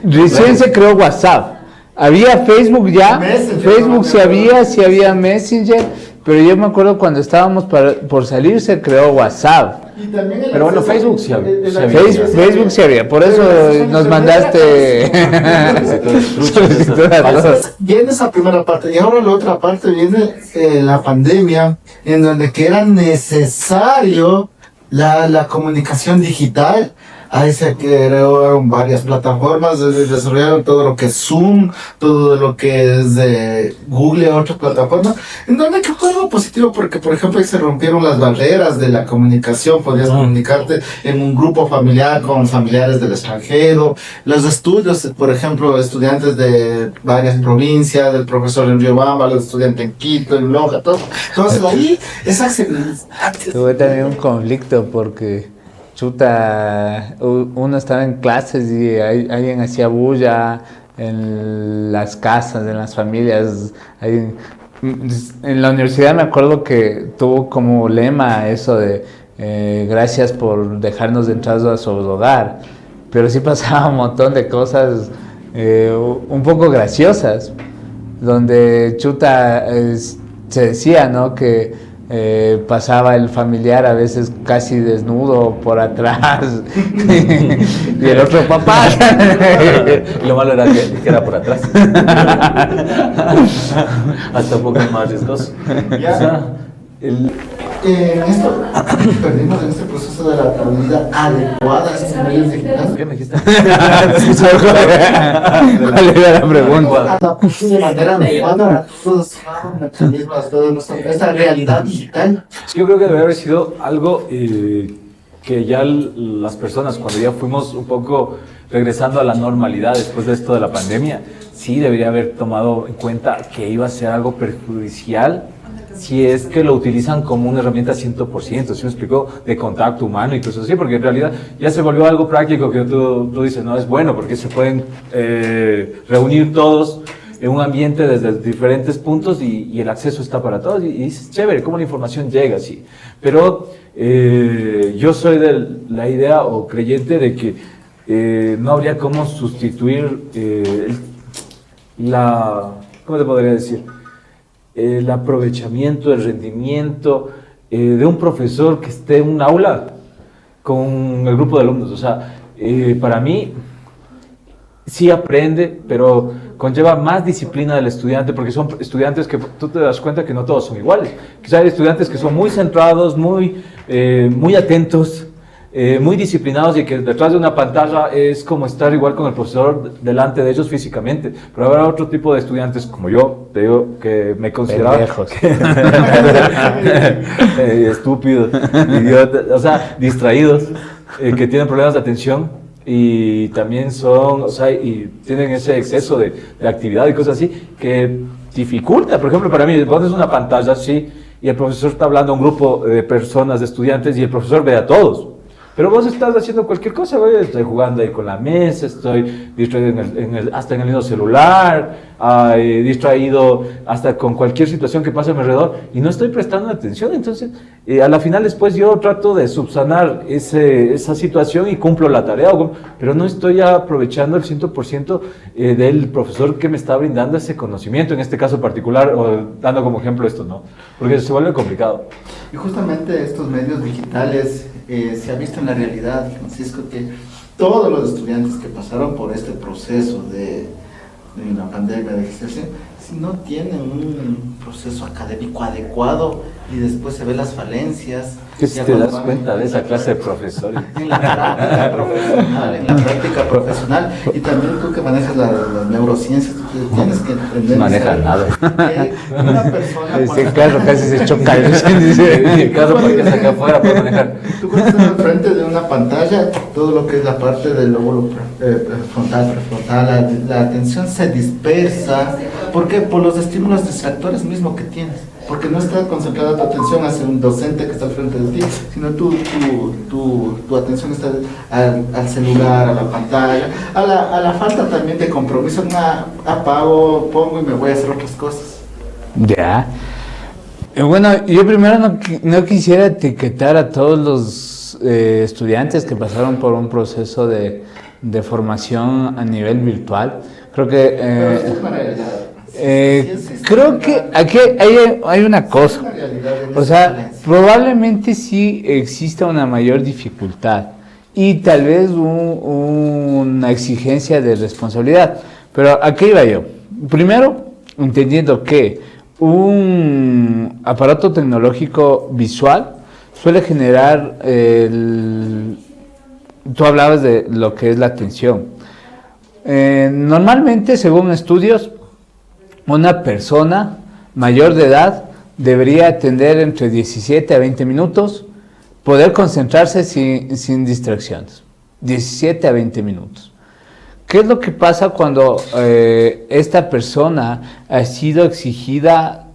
recién se creó WhatsApp. Había Facebook ya, Messenger, Facebook no, sí había Messenger, pero yo me acuerdo cuando estábamos por salir se creó WhatsApp. Y también el Pero bueno, acceso- Facebook sí había. el Sí había. acceso- Facebook sí había, por eso nos mandaste solicitud a todos. Viene esa primera parte y ahora la otra parte viene la pandemia, en donde que era necesario la comunicación digital. Ahí se crearon varias plataformas, desarrollaron todo lo que es Zoom, todo lo que es de Google, otras plataformas, en donde que fue algo positivo porque, por ejemplo, ahí se rompieron las barreras de la comunicación, podías comunicarte en un grupo familiar con familiares del extranjero, los estudios, por ejemplo, estudiantes de varias provincias, del profesor en Riobamba, los estudiantes en Quito, en Loja, todo. Entonces ahí esa accesibilidad. Tuve también un conflicto porque chuta, uno estaba en clases y alguien hacía bulla en las casas, en las familias. En la universidad me acuerdo que tuvo como lema eso de gracias por dejarnos entrar a su hogar, pero sí pasaba un montón de cosas un poco graciosas, donde chuta se decía, ¿no? Que pasaba el familiar a veces casi desnudo por atrás y el otro papá. Lo malo era que era por atrás. Hasta un poco más riesgoso. Ya. O sea, En esto perdimos en este proceso de la adaptabilidad adecuada a estos medios digitales. ¿qué me dijiste? ¿Cuál era la pregunta? Adaptarse de manera adecuada a todos los mecanismos, a toda esta realidad digital. Yo creo que debe haber sido algo que ya las personas, cuando ya fuimos un poco regresando a la normalidad después de esto de la pandemia, sí debería haber tomado en cuenta que iba a ser algo perjudicial si es que lo utilizan como una herramienta 100%, ¿sí me explicó? De contacto humano y cosas así, porque en realidad ya se volvió algo práctico que tú dices, no, es bueno porque se pueden reunir todos en un ambiente desde diferentes puntos y el acceso está para todos y es chévere cómo la información llega, sí. Pero yo soy de la idea o creyente de que no habría cómo sustituir ¿cómo te podría decir? El aprovechamiento, el rendimiento de un profesor que esté en un aula con el grupo de alumnos. O sea, para mí sí aprende, pero conlleva más disciplina del estudiante, porque son estudiantes que tú te das cuenta que no todos son iguales. Quizá hay estudiantes que son muy centrados, muy atentos, muy disciplinados, y que detrás de una pantalla es como estar igual con el profesor delante de ellos físicamente. Pero habrá otro tipo de estudiantes como yo, te digo, que me consideraba estúpidos, idiotas, o sea, distraídos, que tienen problemas de atención y también son, o sea, y tienen ese exceso de actividad y cosas así que dificulta. Por ejemplo, para mí, pones una pantalla así y el profesor está hablando a un grupo de personas, de estudiantes, y el profesor ve a todos. Pero vos estás haciendo cualquier cosa, güey. Estoy jugando ahí con la mesa, estoy distraído hasta en el mismo celular, distraído hasta con cualquier situación que pase a mi alrededor, y no estoy prestando atención. Entonces, a la final después yo trato de subsanar esa situación y cumplo la tarea, pero no estoy aprovechando el 100% del profesor que me está brindando ese conocimiento, en este caso particular, o dando como ejemplo esto, ¿no? Porque se vuelve complicado. Y justamente estos medios digitales se ha visto en la realidad, Francisco, que todos los estudiantes que pasaron por este proceso de una pandemia de gestación, si no tienen un proceso académico adecuado, y después se ven las falencias. ¿Qué si te das cuenta de esa clase de profesores? En la práctica profesional, y también tú que manejas las neurociencias, tú tienes que entender. Maneja nada. Una persona. Ese carro casi se choca. El carro porque está acá afuera para manejar. Tú cuando estás al frente de una pantalla, todo lo que es la parte del lóbulo frontal, prefrontal, la atención se dispersa. ¿Por qué? Por los estímulos distractores mismos que tienes. Porque no está concentrada tu atención hacia un docente que está al frente de ti, sino tu atención está al celular, a la pantalla, a la falta también de compromiso. Apago, pongo y me voy a hacer otras cosas. Ya. Bueno, yo primero no quisiera etiquetar a todos los estudiantes que pasaron por un proceso de formación a nivel virtual. Creo que... creo que aquí hay una cosa, o sea, probablemente sí exista una mayor dificultad y tal vez una exigencia de responsabilidad, pero ¿a qué iba yo? Primero, entendiendo que un aparato tecnológico visual suele generar tú hablabas de lo que es la atención. Normalmente, según estudios, una persona mayor de edad debería atender entre 17 a 20 minutos, poder concentrarse sin distracciones. 17 a 20 minutos. ¿Qué es lo que pasa cuando esta persona ha sido exigida,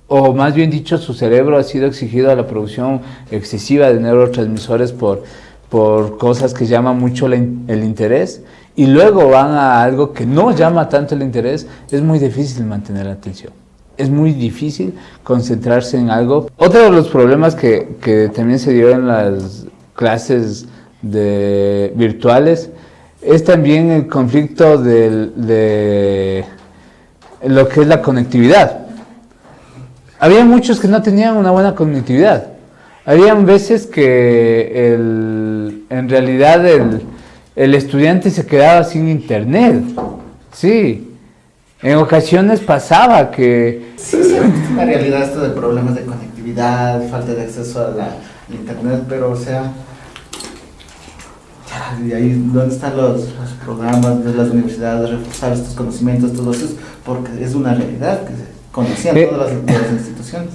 o más bien dicho, su cerebro ha sido exigido a la producción excesiva de neurotransmisores por cosas que llaman mucho el interés, y luego van a algo que no llama tanto el interés? Es muy difícil mantener la atención. Es muy difícil concentrarse en algo. Otro de los problemas que también se dio en las clases virtuales es también el conflicto de lo que es la conectividad. Había muchos que no tenían una buena conectividad. Habían veces que en realidad el estudiante se quedaba sin internet. Sí, en ocasiones pasaba que... Sí, es una realidad esto de problemas de conectividad, falta de acceso al internet, pero o sea, de ahí dónde están los programas de las universidades, reforzar estos conocimientos, todo eso, porque es una realidad que se conocían todas las instituciones.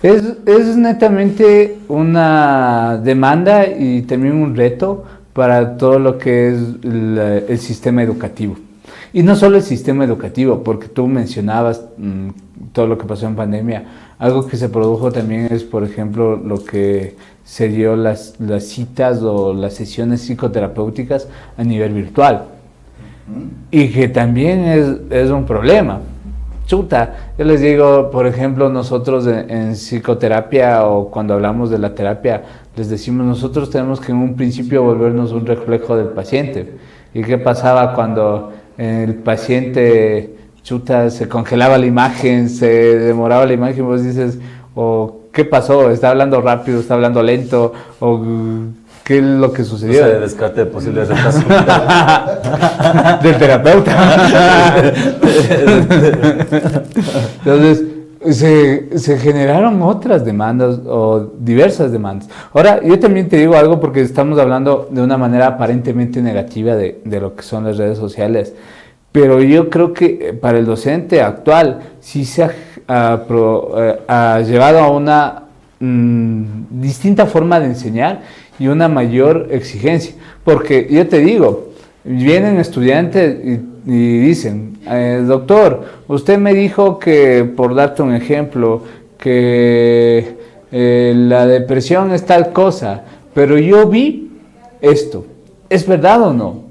Es netamente una demanda y también un reto para todo lo que es el sistema educativo. Y no solo el sistema educativo, porque tú mencionabas todo lo que pasó en pandemia. Algo que se produjo también es, por ejemplo, lo que se dio las citas o las sesiones psicoterapéuticas a nivel virtual. Y que también es un problema. chuta, yo les digo, por ejemplo, nosotros en psicoterapia o cuando hablamos de la terapia, les decimos, nosotros tenemos que en un principio volvernos un reflejo del paciente. ¿Y qué pasaba cuando el paciente, chuta, se congelaba la imagen, se demoraba la imagen? Vos dices, o ¿qué pasó? ¿Está hablando rápido? ¿Está hablando lento? ¿O qué es lo que sucedió? O sea, descarte de posibles retrasos. Del terapeuta. Entonces, se generaron otras demandas o diversas demandas. Ahora, yo también te digo algo porque estamos hablando de una manera aparentemente negativa de lo que son las redes sociales, pero yo creo que para el docente actual sí se ha llevado a una distinta forma de enseñar y una mayor exigencia, porque yo te digo, vienen estudiantes y dicen, doctor, usted me dijo que, por darte un ejemplo, que la depresión es tal cosa, pero yo vi esto, ¿es verdad o no?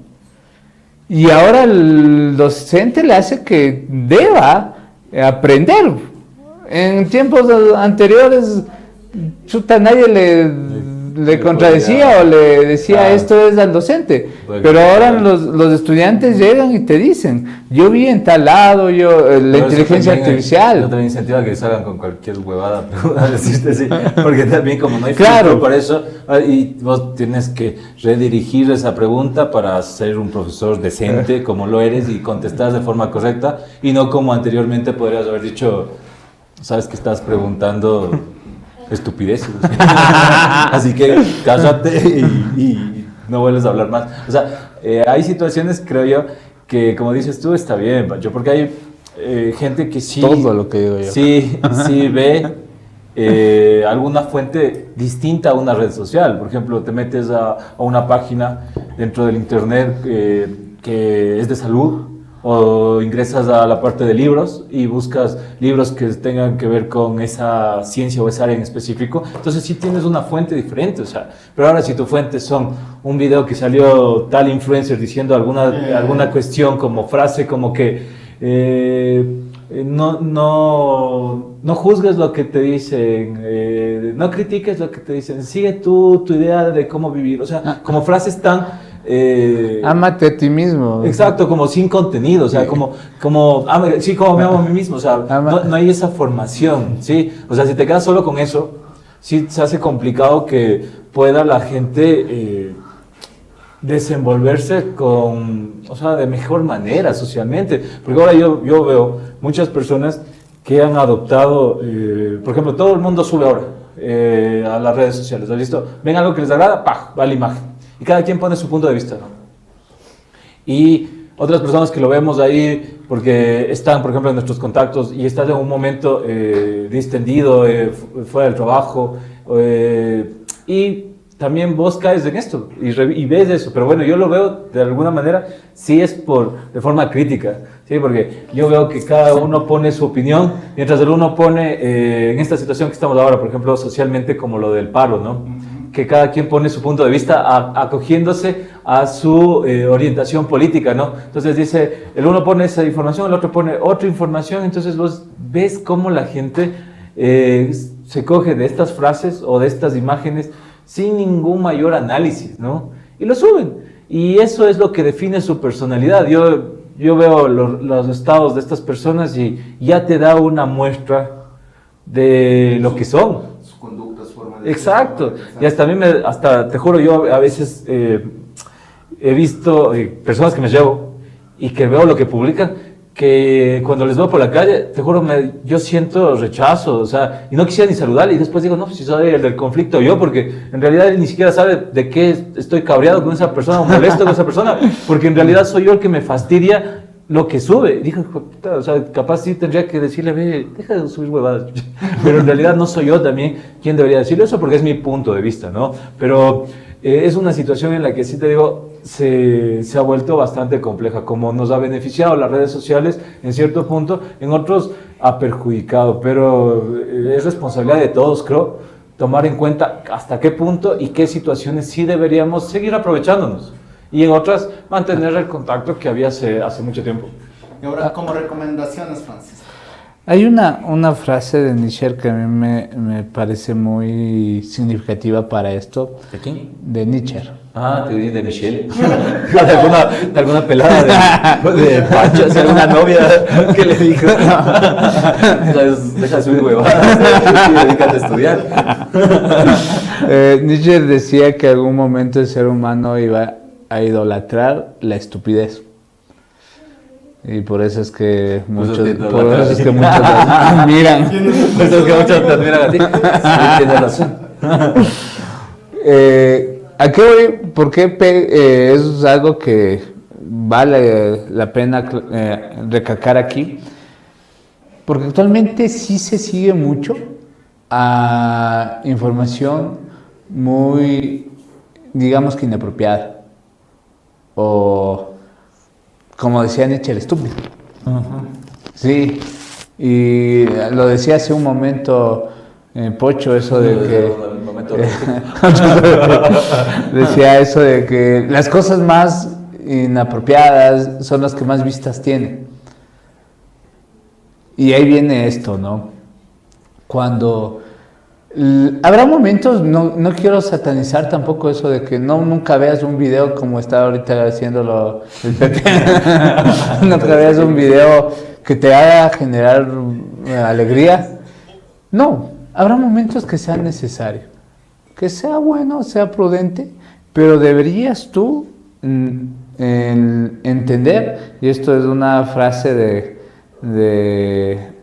Y ahora el docente le hace que deba aprender. En tiempos anteriores, chuta, nadie le contradecía o le decía esto es al docente, pero ahora los estudiantes llegan y te dicen, yo vi en tal lado, la inteligencia artificial. Yo también incentivo a que salgan con cualquier huevada, a decirte así, porque también como no hay claro, filtro para eso, y vos tienes que redirigir esa pregunta para ser un profesor decente como lo eres y contestar de forma correcta, y no como anteriormente podrías haber dicho, sabes que estás preguntando estupideces. Así que cállate y no vuelves a hablar más. O sea, hay situaciones, creo yo, que como dices tú, está bien, Pancho, porque hay gente que sí... Todo lo que digo yo. Sí ve alguna fuente distinta a una red social. Por ejemplo, te metes a una página dentro del internet que es de salud, o ingresas a la parte de libros y buscas libros que tengan que ver con esa ciencia o esa área en específico, entonces sí tienes una fuente diferente, o sea, pero ahora si tu fuente son un video que salió tal influencer diciendo alguna cuestión como frase como que no juzgues lo que te dicen, no critiques lo que te dicen, sigue tu idea de cómo vivir, o sea, como frases tan... ámate a ti mismo. Exacto, como sin contenido, o sea, como me amo a mí mismo, o sea, no hay esa formación, ¿sí? O sea, si te quedas solo con eso, sí se hace complicado que pueda la gente desenvolverse de mejor manera socialmente, porque ahora yo veo muchas personas que han adoptado, por ejemplo, todo el mundo sube ahora a las redes sociales, ¿has visto? Ven algo que les agrada, ¡pah!, va la imagen. Y cada quien pone su punto de vista, ¿no? Y otras personas que lo vemos ahí porque están, por ejemplo, en nuestros contactos y estás en un momento distendido, fuera del trabajo, y también vos caes en esto y ves eso. Pero bueno, yo lo veo de alguna manera, sí es de forma crítica, ¿sí? Porque yo veo que cada uno pone su opinión, mientras el uno pone, en esta situación que estamos ahora, por ejemplo, socialmente, como lo del paro, ¿no? Que cada quien pone su punto de vista acogiéndose a su orientación política, ¿no? Entonces dice, el uno pone esa información, el otro pone otra información, entonces vos ves cómo la gente se coge de estas frases o de estas imágenes sin ningún mayor análisis, ¿no? Y lo suben. Y eso es lo que define su personalidad. Yo veo los estados de estas personas y ya te da una muestra de lo que son. Exacto, y hasta te juro, yo a veces he visto personas que me llevo y que veo lo que publican, que cuando les veo por la calle, te juro, yo siento rechazo, o sea, y no quisiera ni saludarle, y después digo, no, pues si soy el del conflicto yo, porque en realidad él ni siquiera sabe de qué estoy cabreado con esa persona o molesto con esa persona, porque en realidad soy yo el que me fastidia lo que sube. Dijo, o sea, capaz sí tendría que decirle, ve, deja de subir huevadas. Pero en realidad no soy yo también quien debería decirle eso, porque es mi punto de vista, ¿no? Pero es una situación en la que sí te digo, se ha vuelto bastante compleja. Como nos ha beneficiado las redes sociales en cierto punto, en otros ha perjudicado. Pero es responsabilidad de todos, creo, tomar en cuenta hasta qué punto y qué situaciones sí deberíamos seguir aprovechándonos. Y en otras, mantener el contacto que había hace mucho tiempo. Y ahora, como recomendaciones, Francisco. Hay una frase de Nietzsche que a mí me parece muy significativa para esto. ¿De quién? De Nietzsche. Ah, te dije de Michelle. de alguna pelada de Pancho, hacia alguna novia que le dijo, deja de subir huevadas y dedícate a estudiar. Nietzsche decía que en algún momento el ser humano iba a idolatrar la estupidez. Y por eso es que muchos admiran. Por eso es que muchos te admiran a ti. Sí, tienes razón. ¿A qué voy? ¿Por qué eso es algo que vale la pena recalcar aquí? Porque actualmente sí se sigue mucho a información muy, digamos que inapropiada. O, como decía Nietzsche, el estúpido. Sí, y lo decía hace un momento Pocho, eso de que... decía eso de que las cosas más inapropiadas son las que más vistas tienen. Y ahí viene esto, ¿no? Cuando... habrá momentos, no quiero satanizar tampoco eso de que nunca veas un video como está ahorita haciéndolo el Pepe. Nunca veas un video que te haga generar alegría. No, habrá momentos que sea necesario, que sea bueno, sea prudente, pero deberías tú entender, y esto es una frase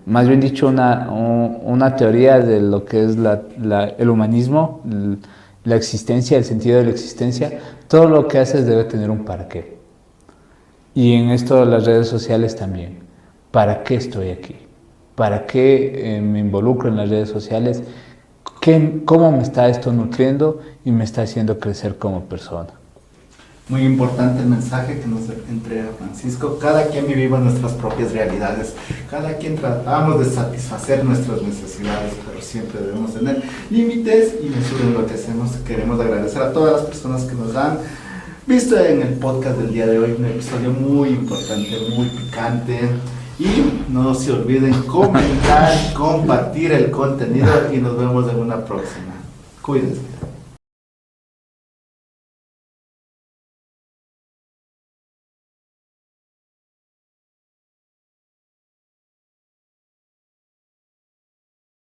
más bien dicho, una teoría de lo que es el humanismo, la existencia, el sentido de la existencia. Todo lo que haces debe tener un para qué. Y en esto de las redes sociales también. ¿Para qué estoy aquí? ¿Para qué me involucro en las redes sociales? ¿Cómo me está esto nutriendo y me está haciendo crecer como persona? Muy importante el mensaje que nos entrega Francisco. Cada quien vivimos nuestras propias realidades. Cada quien tratamos de satisfacer nuestras necesidades, pero siempre debemos tener límites y mesura en lo que hacemos. Queremos agradecer a todas las personas que nos han visto en el podcast del día de hoy. Un episodio muy importante, muy picante. Y no se olviden comentar, compartir el contenido y nos vemos en una próxima. Cuídense.